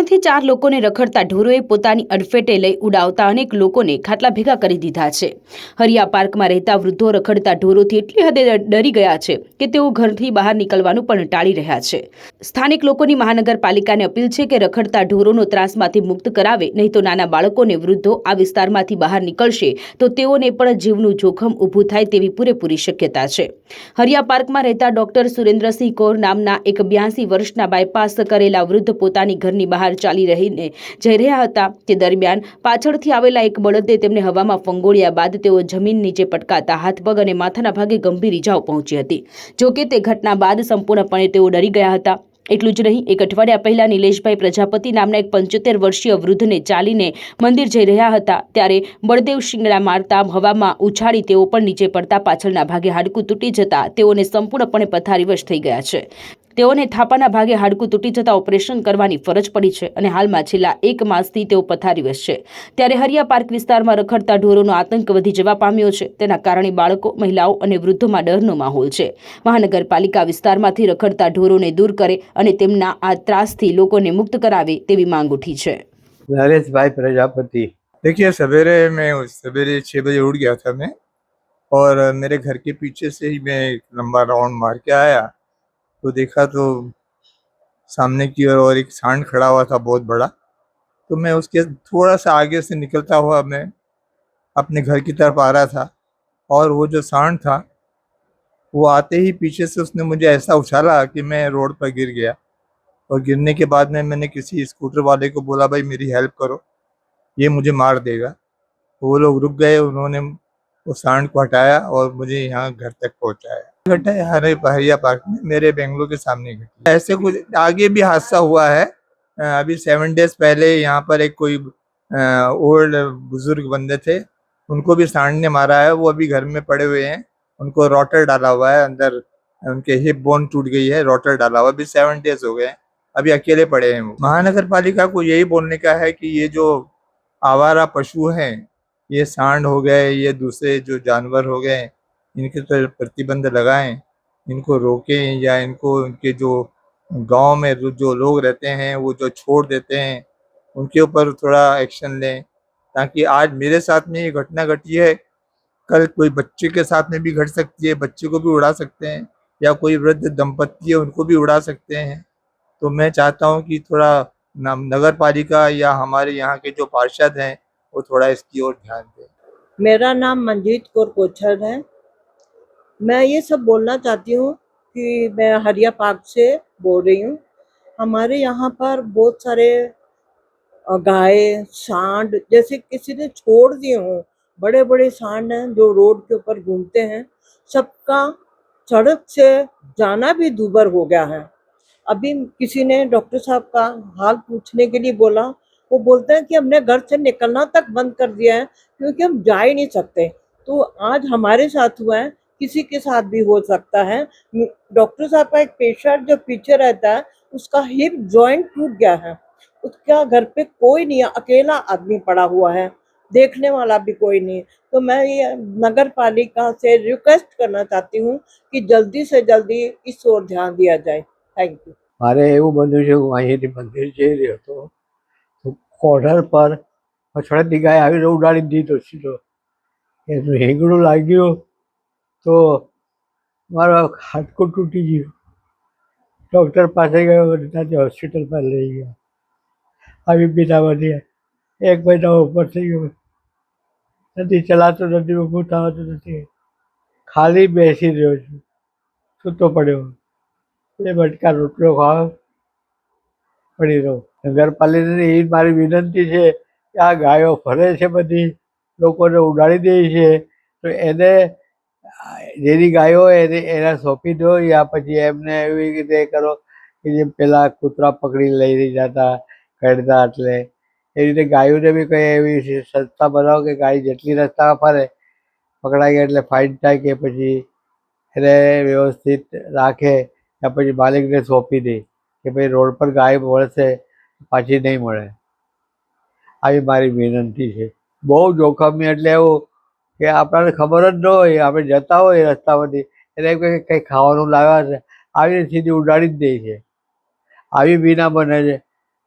3 થી 4 લોકોને રખડતા ઢોરોએ પોતાની અડફેટે લઈ ઉડાવતા અનેક લોકોને ખાટલા ભેગા કરી દીધા છે। હરિયા પાર્કમાં રહેતા વૃદ્ધો રખડતા ઢોરોથી એટલી હદે ડરી ગયા છે કે તેઓ ઘરથી બહાર નીકળવાનું પણ ટાળી રહ્યા છે। સ્થાનિક લોકોની મહાનગરપાલિકાને અપીલ છે કે રખડતા ઢોરોનો ત્રાસમાંથી મુક્ત કરાવે, નહીં તો નાના બાળકોને વૃદ્ધો આ વિસ્તારમાંથી બહાર નીકળશે તો તેઓને પણ જીવનું જોખમ ઊભું થાય તેવી પૂરેપૂરી શક્યતા છે। હરિયા પાર્કમાં રહેતા ડોક્ટર સુરેન્દ્રસિંહ કૌર નામના એક 82 વર્ષના બાયપાસ કરેલા વૃદ્ધ પોતાની ઘરની બહાર ચાલી રહીને જઈ રહ્યા હતા તે દરમિયાન પાછળથી આવેલા એક બળદે તેમને હવામાં ફંગોળ્યા બાદ તેઓ જમીન નીચે પટકાતા હાથ પગ અને માથાના ભાગે ગંભીર ઇજાઓ પહોંચી હતી। જોકે તે ઘટના બાદ સંપૂર્ણપણે તેઓ ડરી ગયા હતા। એટલું જ નહીં, એક અઠવાડિયા પહેલા નિલેશભાઈ પ્રજાપતિ નામના એક 75 વર્ષીય વૃદ્ધને ચાલીને મંદિર જઈ રહ્યા હતા ત્યારે બળદેવ શિંગડા મારતા હવામાં ઉછાળી તેઓ પણ નીચે પડતા પાછળના ભાગે હાડકું તૂટી જતા તેઓને સંપૂર્ણપણે પથારીવશ થઈ ગયા છે। તેઓને થાપાના ભાગે હાડકું તૂટી જતા ઓપરેશન કરવાની ફરજ પડી છે અને હાલમાં છેલ્લા 1 માસથી તેઓ પથારીવશ છે। ત્યારે હરિયા પાર્ક વિસ્તારમાં રખડતા ઢોરોનો આતંક વધી જવા પામ્યો છે। તેના કારણે બાળકો, મહિલાઓ અને વૃદ્ધોમાં ડરનો માહોલ છે। મહાનગરપાલિકા વિસ્તારમાંથી રખડતા ઢોરોને દૂર કરે અને તેમના આ ત્રાસથી લોકોને મુક્ત करावे तेरी मांग उठी है। नरेश भाई प्रजापति। देखिए, सवेरे 6 बजे उठ गया था मैं, और मेरे घर के पीछे से ही मैं एक लंबा राउंड मार के आया तो देखा तो सामने की ओर एक सांड खड़ा हुआ था बहुत बड़ा। तो मैं उसके थोड़ा सा आगे से निकलता हुआ मैं अपने घर की तरफ आ रहा था, और वो जो सांड था वो आते ही पीछे से उसने मुझे ऐसा उछाला कि मैं रोड पर गिर गया। और गिरने के बाद में मैंने किसी स्कूटर वाले को बोला, भाई मेरी हेल्प करो, ये मुझे मार देगा। तो वो लोग रुक गए, उन्होंने वो सांड को हटाया और मुझे यहाँ घर तक पहुँचाया। घटना हरिया पार्क में मेरे बेंगलोर के सामने घटी। ऐसे कुछ आगे भी हादसा हुआ है। अभी 7 डेज पहले यहाँ पर एक कोई ओल्ड बुजुर्ग बंदे थे, उनको भी सांड ने मारा है। वो अभी घर में पड़े हुए हैं, उनको रोटर डाला हुआ है अंदर, उनके हिप बोन टूट गई है, रोटर डाला हुआ। अभी 7 डेज हो गए हैं, अभी अकेले पड़े हैं। वो महानगर पालिका को यही बोलने का है कि ये जो आवारा पशु हैं, ये सांड हो गए, ये दूसरे जो जानवर हो गए, इनके तो प्रतिबंध लगाएं, इनको रोकें, या इनको इनके जो गांव में जो लोग रहते हैं वो जो छोड़ देते हैं उनके ऊपर थोड़ा एक्शन लें। ताकि आज मेरे साथ में ये घटना घटी है, कल कोई बच्चे के साथ में भी घट सकती है, बच्चे को भी उड़ा सकते हैं, या कोई वृद्ध दंपत्ति है उनको भी उड़ा सकते हैं। तो मैं चाहता हूँ कि थोड़ा नगर पालिका या हमारे यहाँ के जो पार्षद हैं वो थोड़ा इसकी ओर ध्यान दें। मेरा नाम मंजीत कौर कोचर है। मैं ये सब बोलना चाहती हूँ कि मैं हरिया पार्क से बोल रही हूँ। हमारे यहाँ पर बहुत सारे गाय, सांड जैसे किसी ने छोड़ दिए हों, बड़े बड़े सांड हैं जो रोड के ऊपर घूमते हैं। सबका सड़क से जाना भी दूभर हो गया है। अभी किसी ने डॉक्टर साहब का हाल पूछने के लिए बोला, वो बोलते हैं कि हमने घर से निकलना तक बंद कर दिया है क्योंकि हम जा ही नहीं सकते। तो आज हमारे साथ हुआ है, किसी के साथ भी हो सकता है। डॉक्टर साहब का एक पेशेंट जो पीछे रहता है उसका हिप जॉइंट टूट गया है, उसका घर पे कोई नहीं है, अकेला आदमी पड़ा हुआ है, देखने वाला भी कोई नहीं। तो मैं ये नगर पालिका से रिक्वेस्ट करना चाहती हूँ कि जल्दी से जल्दी इस ओर ध्यान दिया जाए। Thank you. મારે એવું બન્યું છે, હું અહીંયાથી મંદિર જઈ રહ્યો હતો તો કોર્નર પર પછડાતી ગાય આવીને ઉડાડી દીધો સીધો, એનું હિંગડું લાગ્યું તો મારો હાડકું તૂટી ગયું। ડૉક્ટર પાસે ગયો, ત્યાંથી હોસ્પિટલમાં લઈ ગયા। આવી બીમારી 1 મહિના ઉપર થઈ ગયો, નથી ચલાતો, નથી ઊભું થવાતું, નથી, ખાલી બેસી રહ્યો છું, સૂતો પડ્યો। 2 બટકા રોટલો ખાવા પડી રહ્યો। નગરપાલિકાને એ મારી વિનંતી છે કે આ ગાયો ફરે છે બધી, લોકોને ઉડાડી દે છે, તો એને જેની ગાયો હોય એને સોંપી દો, યા પછી એમને એવી રીતે કરો કે જેમ પેલા કૂતરા પકડી લઈ જતા કરતા, એટલે એ રીતે ગાયોને બી કંઈ એવી સંસ્થા બનાવો કે ગાય જેટલી રસ્તા ફરે પકડાઈ ગયા એટલે ફાઇન થાય, કે પછી એને વ્યવસ્થિત રાખે, या પછી માલિકને સોંપી દે કે ભાઈ રોડ પર ગાય મળશે પાછી નહીં મળે। આવી મારી વિનંતી છે। બહુ જોખમી એટલે એવું કે આપણને ખબર જ ન હોય, આપણે જતા હોય રસ્તામાંથી, એને કંઈ ખાવાનું લાવ્યા છે, આવીને સીધી ઉડાડી જ દે છે। આવી બી ના બને છે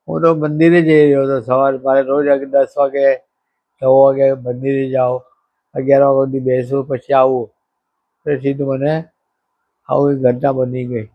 હું તો મંદિરે જઈ રહ્યો હતો સવારે. મારે રોજ 10 વાગે 9 વાગે મંદિરે જાઉં, 11 વાગ્યા સુધી બેસું, પછી આવું. પછી તો મને આવું એક ઘટના બની ગઈ.